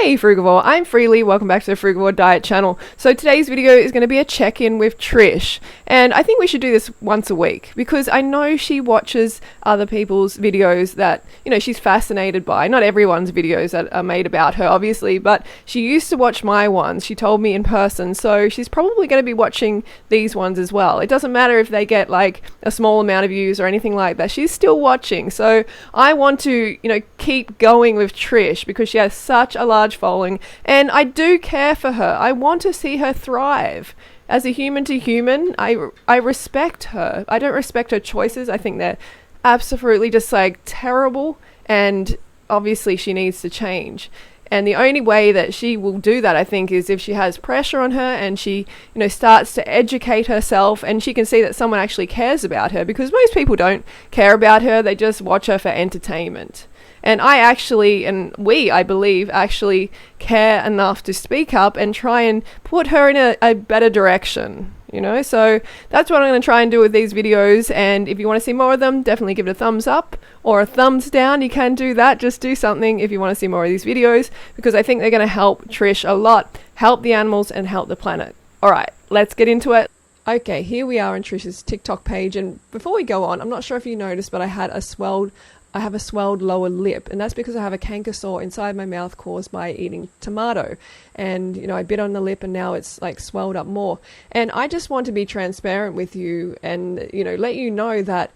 Hey Frugivore, I'm Freelee, welcome back to the Frugivore Diet channel. So today's video is going to be a check-in with Trish, and I think we should do this once a week because I know she watches other people's videos that, you know, she's fascinated by. Not everyone's videos that are made about her, obviously, but she used to watch my ones, she told me in person, so she's probably going to be watching these ones as well. It doesn't matter if they get like a small amount of views or anything like that, she's still watching. So I want to, you know, keep going with Trish because she has such a large following, and I do care for her. I want to see her thrive. As a human to human, I respect her. I don't respect her choices. I think they're absolutely just like terrible, and obviously she needs to change. And the only way that she will do that, I think, is if she has pressure on her and she, you know, starts to educate herself and she can see that someone actually cares about her, because most people don't care about her. They just watch her for entertainment. And I actually, and we, I believe, actually care enough to speak up and try and put her in a better direction, you know? So that's what I'm going to try and do with these videos. And if you want to see more of them, definitely give it a thumbs up or a thumbs down. You can do that. Just do something if you want to see more of these videos, because I think they're going to help Trish a lot, help the animals and help the planet. All right, let's get into it. Okay, here we are on Trish's TikTok page. And before we go on, I'm not sure if you noticed, but I have a swelled lower lip, and that's because I have a canker sore inside my mouth caused by eating tomato. And, you know, I bit on the lip and now it's like swelled up more. And I just want to be transparent with you and, you know, let you know that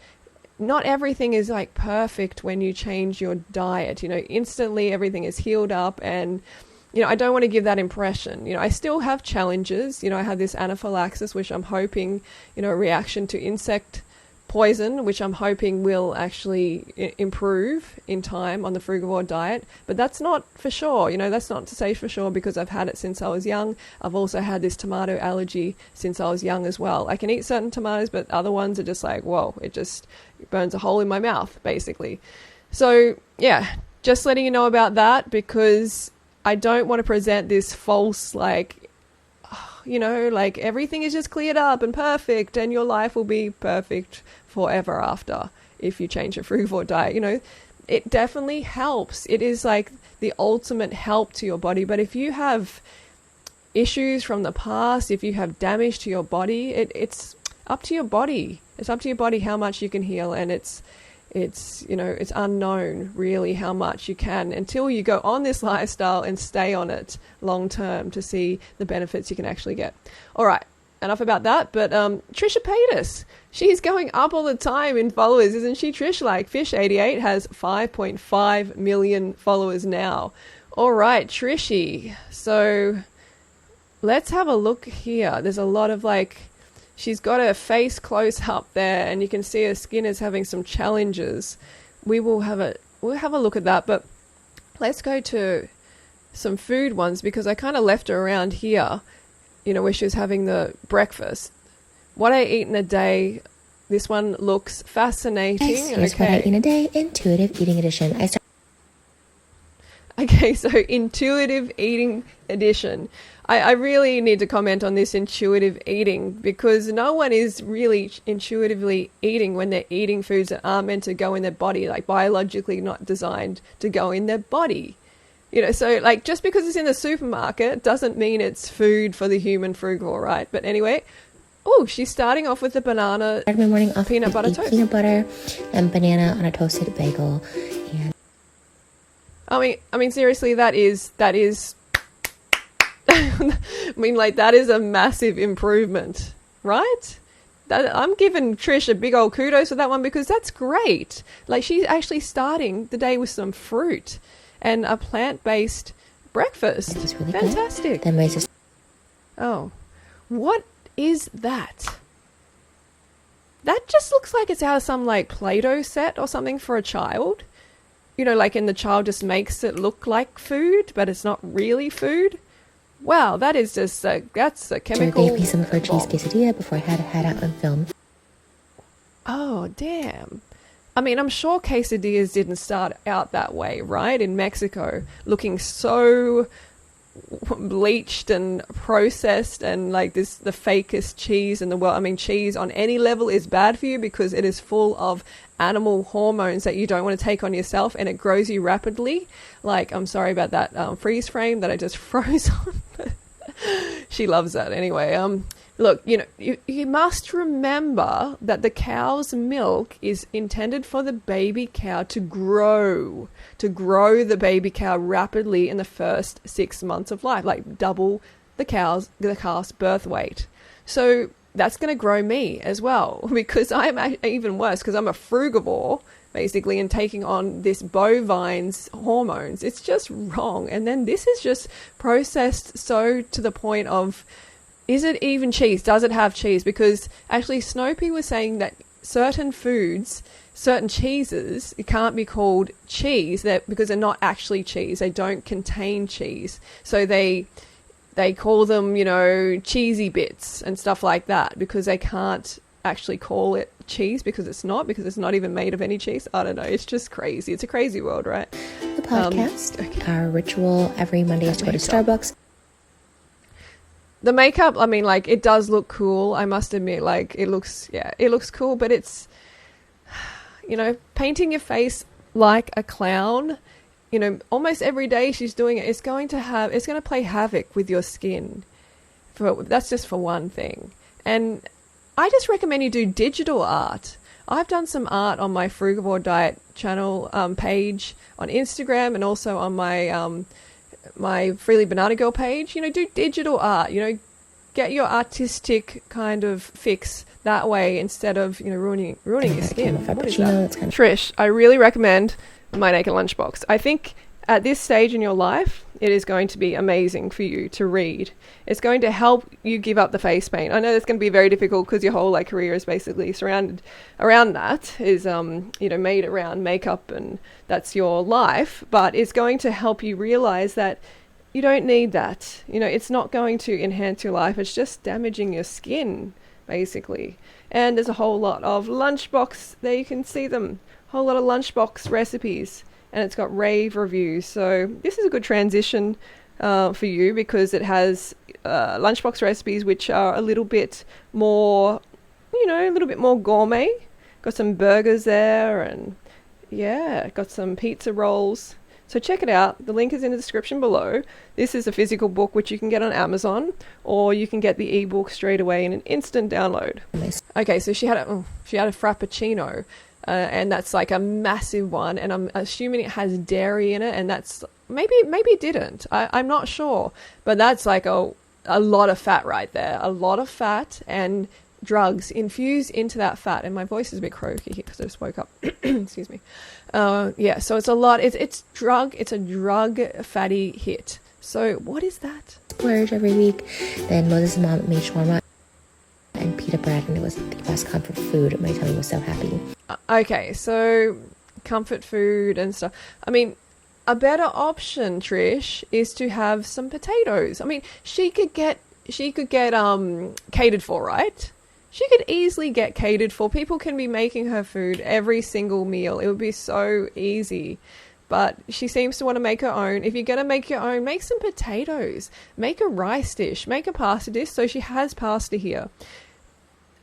not everything is like perfect when you change your diet. You know, instantly everything is healed up, and, you know, I don't want to give that impression. You know, I still have challenges. You know, I have this anaphylaxis, which I'm hoping, you know, a reaction to insect poison, which I'm hoping will actually improve in time on the Frugivore diet. But that's not for sure. You know, that's not to say for sure, because I've had it since I was young. I've also had this tomato allergy since I was young as well. I can eat certain tomatoes, but other ones are just like, whoa, it just burns a hole in my mouth, basically. So yeah, just letting you know about that, because I don't want to present this false, like, you know, like everything is just cleared up and perfect and your life will be perfect forever after if you change your Frugivore diet. You know, it definitely helps. It is like the ultimate help to your body. But if you have issues from the past, if you have damage to your body, it's up to your body. It's up to your body how much you can heal, and it's you know, it's unknown really how much you can until you go on this lifestyle and stay on it long term to see the benefits you can actually get. All right, enough about that. But Trisha Paytas, she's going up all the time in followers, isn't she, Trish? Like Fish88 has 5.5 million followers now. All right, Trishy. So let's have a look here. There's a lot of like, she's got her face close up there, and you can see her skin is having some challenges. We'll have a look at that, but let's go to some food ones, because I kind of left her around here, you know, where she was having the breakfast. What I eat in a day. This one looks fascinating. Here's what I eat in a day, intuitive eating edition. Okay, so intuitive eating edition. I really need to comment on this intuitive eating, because no one is really intuitively eating when they're eating foods that aren't meant to go in their body, like biologically not designed to go in their body. You know, so like just because it's in the supermarket doesn't mean it's food for the human Frugivore, right? But anyway, oh, she's starting off with the banana Every morning off peanut butter toast. Peanut butter and banana on a toasted bagel. And I mean, seriously, that is. I mean, like, that is a massive improvement, right? I'm giving Trish a big old kudos for that one, because that's great. Like, she's actually starting the day with some fruit and a plant-based breakfast. it's really fantastic. Good. Then my sister. Oh, what is that? That just looks like it's out of some like Play-Doh set or something for a child. You know, like, and the child just makes it look like food, but it's not really food. Wow, that is just that's a chemical. Gave me some of her cheese quesadilla before I had to head out on film. Oh, damn. I mean, I'm sure quesadillas didn't start out that way, right? In Mexico, looking so bleached and processed and like the fakest cheese in the world. I mean, cheese on any level is bad for you because it is full of animal hormones that you don't want to take on yourself, and it grows you rapidly. Like, I'm sorry about that freeze frame that I just froze on. She loves that anyway. Look, you must remember that the cow's milk is intended for the baby cow to grow the baby cow rapidly in the first 6 months of life, like double the calf's birth weight. So that's going to grow me as well, because I'm even worse, because I'm a frugivore, basically, and taking on this bovine's hormones. It's just wrong. And then this is just processed so to the point of, is it even cheese? Does it have cheese? Because actually Snopey was saying that certain foods, certain cheeses, it can't be called cheese because they're not actually cheese. They don't contain cheese. So they call them, cheesy bits and stuff like that, because they can't actually call it cheese because it's not even made of any cheese. I don't know. It's just crazy. It's a crazy world, right? The podcast, our ritual every Monday is to go to Starbucks. The makeup, I mean, like, it does look cool. I must admit, like, it looks cool, but it's, painting your face like a clown, almost every day she's doing it. It's going to play havoc with your skin. That's just for one thing. And I just recommend you do digital art. I've done some art on my Frugivore Diet channel page on Instagram, and also on my my Freelee Banana Girl page. Do digital art. Get your artistic kind of fix that way instead of ruining your skin. What is that? Trish, I really recommend My Naked Lunchbox. I think at this stage in your life, it is going to be amazing for you to read. It's going to help you give up the face paint. I know that's going to be very difficult because your whole career is basically surrounded around that, is made around makeup, and that's your life. But it's going to help you realize that you don't need that. It's not going to enhance your life. It's just damaging your skin, basically. And there's a whole lot of Lunchbox. There you can see them. A whole lot of Lunchbox recipes. And it's got rave reviews. So this is a good transition for you, because it has Lunchbox recipes which are a little bit more, a little bit more gourmet. Got some burgers there, and got some pizza rolls. So check it out. The link is in the description below. This is a physical book which you can get on Amazon, or you can get the ebook straight away in an instant download. Okay, so she had a frappuccino. And that's like a massive one, and I'm assuming it has dairy in it, and that's maybe it didn't. I'm not sure, but that's like a lot of fat right there, a lot of fat and drugs infused into that fat. And my voice is a bit croaky because I just woke up. Excuse me. So it's a lot. It's a drug fatty hit. So what is that? Splurge every week. Then Moses' mom made shawarma and pita bread, and it was the best comfort food. My tummy was so happy. Okay, so comfort food and stuff. I mean, a better option, Trish, is to have some potatoes. I mean, she could get catered for, right? She could easily get catered for. People can be making her food every single meal. It would be so easy. But she seems to want to make her own. If you're going to make your own, make some potatoes. Make a rice dish. Make a pasta dish. So she has pasta here.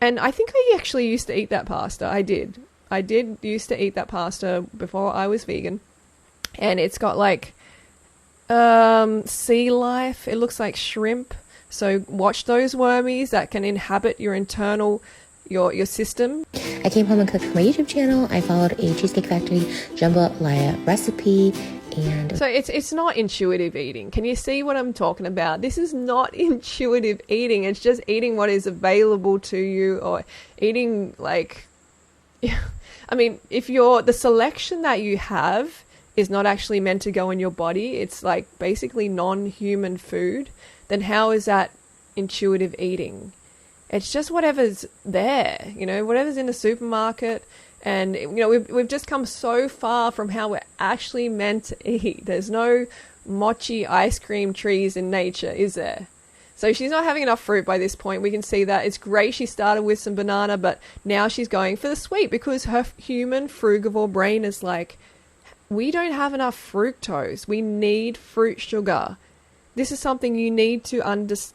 And I think I actually used to eat that pasta. I did used to eat that pasta before I was vegan. And it's got like sea life. It looks like shrimp. So watch those wormies that can inhabit your internal, your system. I came home and cooked for my YouTube channel. I followed a Cheesecake Factory jambalaya recipe. And so it's not intuitive eating. Can you see what I'm talking about? This is not intuitive eating. It's just eating what is available to you, or eating like, I mean, if the selection that you have is not actually meant to go in your body, it's like basically non-human food, then how is that intuitive eating? It's just whatever's there, whatever's in the supermarket. And, we've just come so far from how we're actually meant to eat. There's no mochi ice cream trees in nature, is there? So she's not having enough fruit by this point. We can see that. It's great she started with some banana, but now she's going for the sweet, because her human frugivore brain is like, we don't have enough fructose. We need fruit sugar. this is something you need to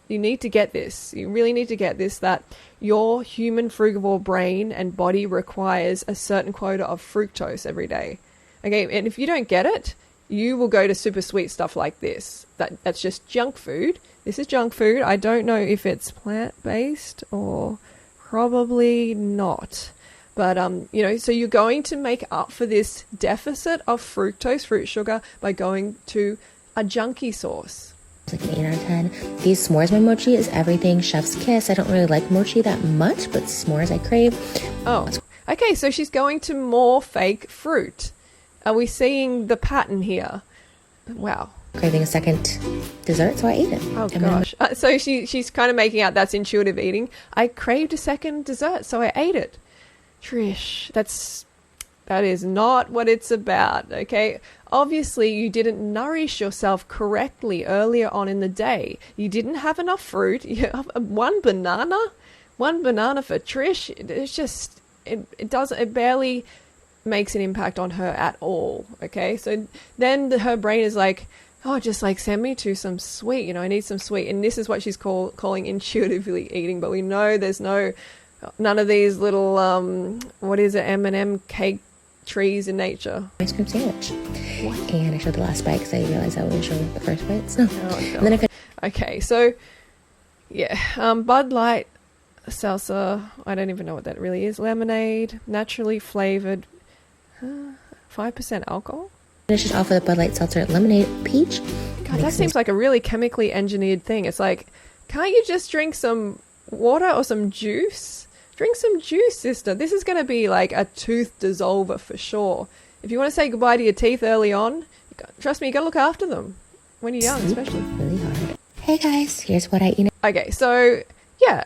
you need to get this. You really need to get this, that your human frugivore brain and body requires a certain quota of fructose every day. Okay, and if you don't get it, you will go to super sweet stuff like this. That's just junk food. This is junk food. I don't know if it's plant-based or probably not. But, you know, so you're going to make up for this deficit of fructose, fruit sugar, by going to a junky source. Like an 8 out of 10. These s'mores my mochi is everything chef's kiss. I don't really like mochi that much, but s'mores I crave. Oh, okay, so she's going to more fake fruit. Are we seeing the pattern here? Wow. Craving a second dessert, so I ate it. Oh gosh. So she's kind of making out that's intuitive eating. I craved a second dessert, so I ate it. Trish, that is not what it's about, okay? Obviously, you didn't nourish yourself correctly earlier on in the day. You didn't have enough fruit. You have one banana for Trish. It's just, it barely makes an impact on her at all, okay? So then her brain is like, oh, just like send me to some sweet, you know, I need some sweet. And this is what she's calling intuitively eating. But we know there's none of these little, what is it, M&M cake trees in nature. Ice cream sandwich. What? And I showed the last bite because I realized I wouldn't show the first bite. So. Oh, and then okay, so yeah, Bud Light salsa, I don't even know what that really is. Lemonade, naturally flavored, 5% alcohol. Finishes off with a Bud Light seltzer lemonade peach. God, that seems like a really chemically engineered thing. It's like, can't you just drink some water or some juice? Drink some juice, sister. This is going to be like a tooth dissolver for sure. If you want to say goodbye to your teeth early on, trust me, you got to look after them when you're young, especially. Really hard. Hey guys, here's what I eat. Okay, so yeah,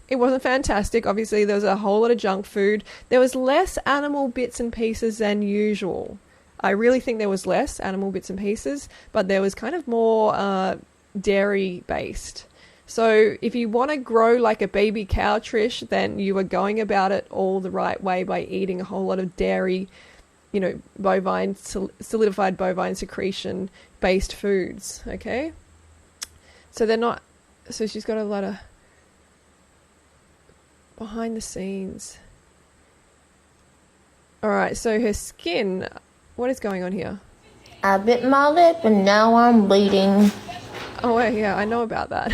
it wasn't fantastic. Obviously, there was a whole lot of junk food. There was less animal bits and pieces than usual. I really think there was less animal bits and pieces, but there was kind of more dairy based. So if you want to grow like a baby cow, Trish, then you are going about it all the right way by eating a whole lot of dairy, you know, bovine, solidified bovine secretion based foods, okay? So they're not, so she's got a lot of behind the scenes. All right, so her skin, what is going on here? I bit my lip and now I'm bleeding. Oh, yeah, I know about that.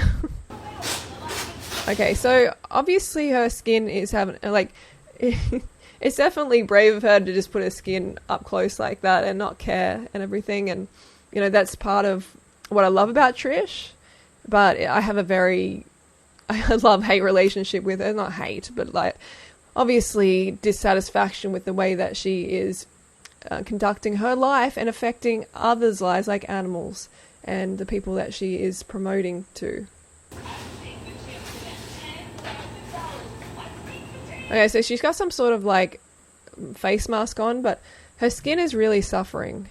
Okay, so obviously her skin is having, like, it's definitely brave of her to just put her skin up close like that and not care and everything. And, you know, that's part of what I love about Trish. But I have I love-hate relationship with her. Not hate, but, like, obviously dissatisfaction with the way that she is conducting her life and affecting others' lives, like animals and the people that she is promoting to. Okay, so she's got some sort of like face mask on, but her skin is really suffering.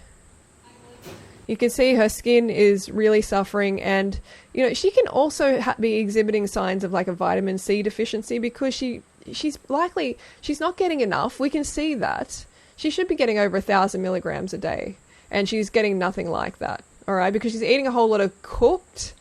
You can see her skin is really suffering, and you know she can also be exhibiting signs of like a vitamin C deficiency because she's not getting enough. We can see that she should be getting over 1,000 milligrams a day, and she's getting nothing like that. All right, because she's eating a whole lot of cooked,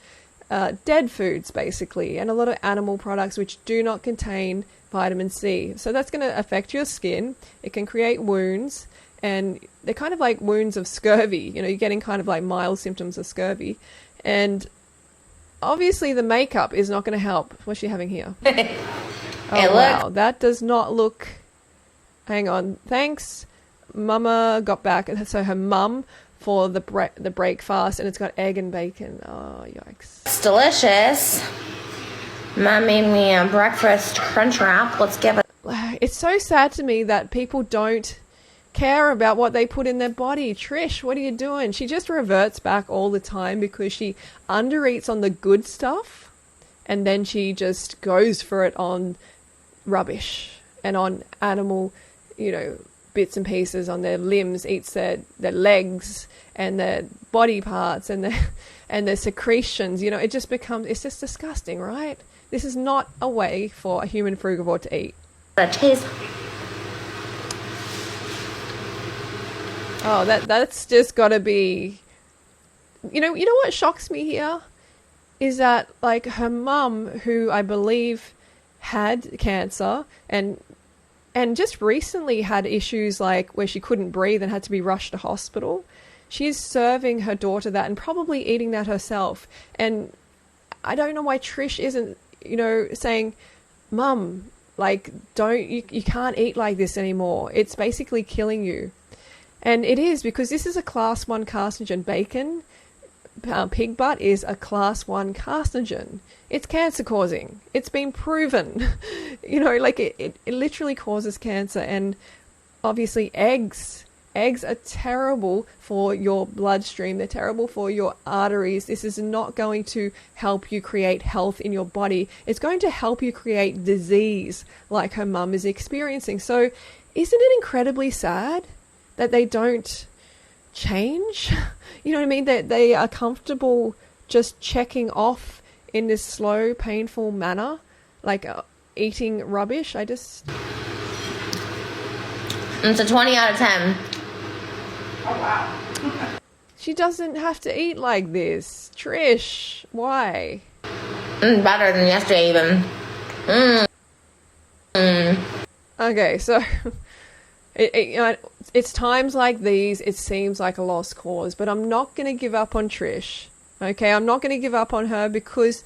dead foods basically, and a lot of animal products which do not contain vitamin C. So that's going to affect your skin. It can create wounds, and they're kind of like wounds of scurvy. You know, you're getting kind of like mild symptoms of scurvy. And obviously the makeup is not going to help. What's she having here? Oh, wow. That does not look... Hang on. Thanks. Mama got back. So her mum for the break fast, and it's got egg and bacon. Oh, yikes. It's delicious. Mom made me a breakfast crunch wrap. Let's give it. It's so sad to me that people don't care about what they put in their body. Trish, what are you doing? She just reverts back all the time because she undereats on the good stuff, and then she just goes for it on rubbish and on animal, you know, bits and pieces on their limbs, eats their legs and their body parts and their secretions. You know, it's just disgusting, right? This is not a way for a human frugivore to eat. Taste. Oh, that's just got to be you know what shocks me here is that, like, her mum, who I believe had cancer and just recently had issues like where she couldn't breathe and had to be rushed to hospital, she's serving her daughter that and probably eating that herself. And I don't know why Trish isn't, you know, saying, Mum, like, you can't eat like this anymore. It's basically killing you. And it is, because this is a class 1 carcinogen. Bacon, pig butt is a class 1 carcinogen. It's cancer causing. It's been proven. You know, like it literally causes cancer. And obviously eggs are terrible for your bloodstream. They're terrible for your arteries. This is not going to help you create health in your body. It's going to help you create disease like her mum is experiencing. So isn't it incredibly sad that they don't change? You know what I mean? That they are comfortable just checking off in this slow, painful manner, like eating rubbish. It's a 20 out of 10. Oh, wow. She doesn't have to eat like this. Trish, why? Better than yesterday even. Okay, so you know, it's times like these, it seems like a lost cause, but I'm not going to give up on Trish. Okay, I'm not going to give up on her because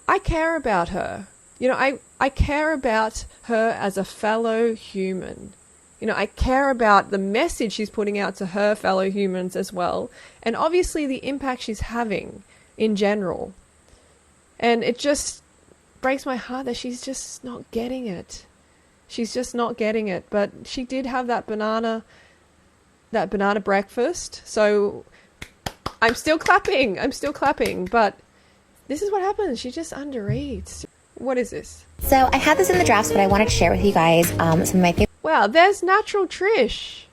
I care about her. You know, I care about her as a fellow human. You know, I care about the message she's putting out to her fellow humans as well. And obviously the impact she's having in general. And it just breaks my heart that she's just not getting it. She's just not getting it. But she did have that banana breakfast. So I'm still clapping. But this is what happens. She just undereats. What is this? So I had this in the drafts, but I wanted to share with you guys some of my favorite. Wow, there's natural Trish.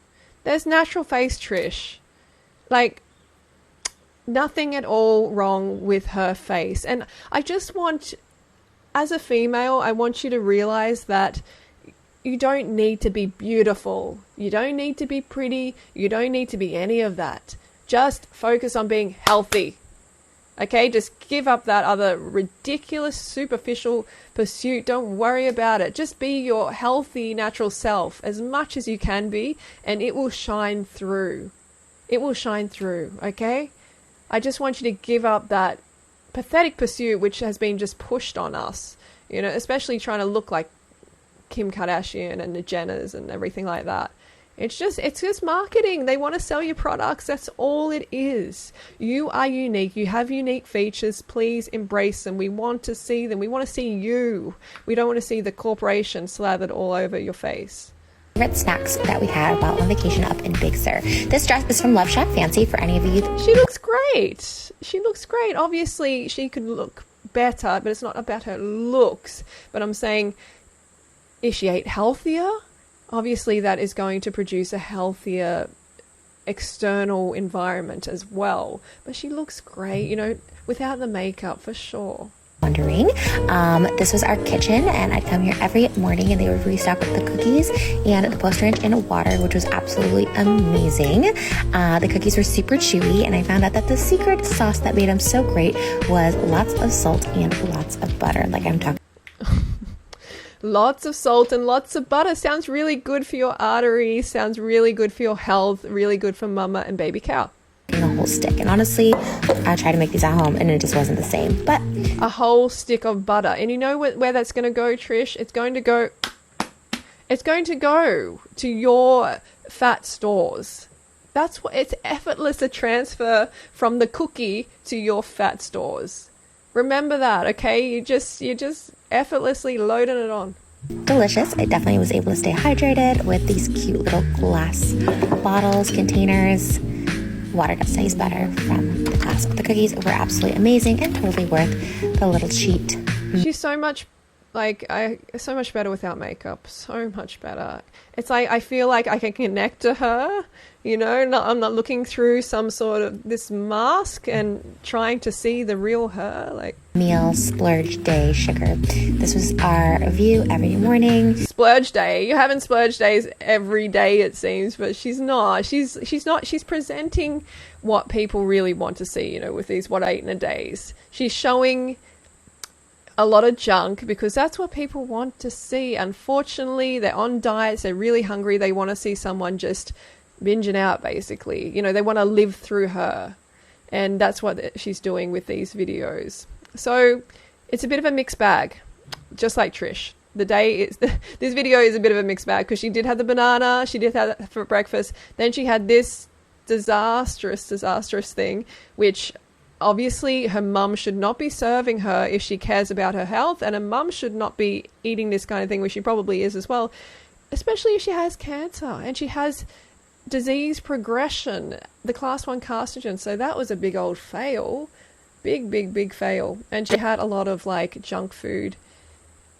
There's natural face Trish. Like, nothing at all wrong with her face. And I just want, as a female, I want you to realize that you don't need to be beautiful. You don't need to be pretty. You don't need to be any of that. Just focus on being healthy. Okay, just give up that other ridiculous, superficial pursuit. Don't worry about it. Just be your healthy, natural self as much as you can be, and it will shine through. It will shine through, okay? I just want you to give up that pathetic pursuit which has been just pushed on us, you know, especially trying to look like Kim Kardashian and the Jenners and everything like that. It's just marketing. They want to sell you products. That's all it is. You are unique. You have unique features. Please embrace them. We want to see them. We want to see you. We don't want to see the corporation slathered all over your face. Favorite snacks that we had while on vacation up in Big Sur. This dress is from Love Shack Fancy for any of you. She looks great. She looks great. Obviously, she could look better, but it's not about her looks. But I'm saying, if she ate healthier, obviously that is going to produce a healthier external environment as well. But she looks great, you know, without the makeup for sure. Wondering, this was our kitchen, and I'd come here every morning and they would restock with the cookies and the post ranch in water, which was absolutely amazing. The cookies were super chewy, and I found out that the secret sauce that made them so great was lots of salt and lots of butter, like I'm talking. Lots of salt and lots of butter. Sounds really good for your arteries. Sounds really good for your health. Really good for mama and baby cow. A whole stick. And honestly, I tried to make these at home and it just wasn't the same. But a whole stick of butter. And you know where that's going to go, Trish? It's going to go to your fat stores. That's what it's effortless a transfer from the cookie to your fat stores. Remember that, okay? You're just effortlessly loading it on. Delicious. I definitely was able to stay hydrated with these cute little glass bottles, containers. Water does taste better from the glass. But the cookies were absolutely amazing and totally worth the little cheat. She's so much Like, so much better without makeup. So much better. It's like, I feel like I can connect to her, you know? I'm not looking through some sort of this mask and trying to see the real her. Like, meal splurge day sugar. This was our review every morning. Splurge day. You're having splurge days every day, it seems, but she's not. She's not. She's presenting what people really want to see, you know, with these what I eat in a days. She's showing a lot of junk because that's what people want to see. Unfortunately, they're on diets, they're really hungry, they want to see someone just binging out, basically. You know, they want to live through her. And that's what she's doing with these videos. So it's a bit of a mixed bag, just like Trish. This video is a bit of a mixed bag because she did have the banana, she did have that for breakfast, then she had this disastrous thing, which obviously her mum should not be serving her if she cares about her health, and her mum should not be eating this kind of thing, which she probably is as well, especially if she has cancer and she has disease progression, the class 1 carcinogen. So that was a big old fail. Big fail. And she had a lot of like junk food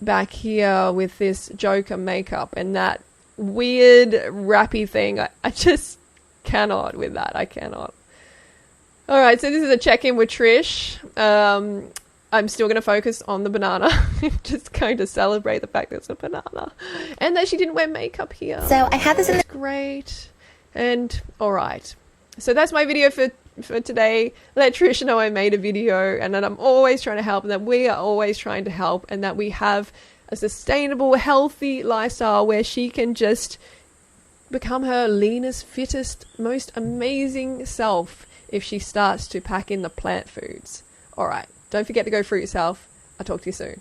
back here with this Joker makeup and that weird rappy thing. I just cannot with that. I cannot. All right, so this is a check-in with Trish. I'm still going to focus on the banana. Just going to celebrate the fact that it's a banana. And that she didn't wear makeup here. So I had this in the... Great. And all right. So that's my video for today. Let Trish know I made a video and that I'm always trying to help and that we are always trying to help and that we have a sustainable, healthy lifestyle where she can just become her leanest, fittest, most amazing self if she starts to pack in the plant foods. All right. Don't forget to go fruit yourself. I'll talk to you soon.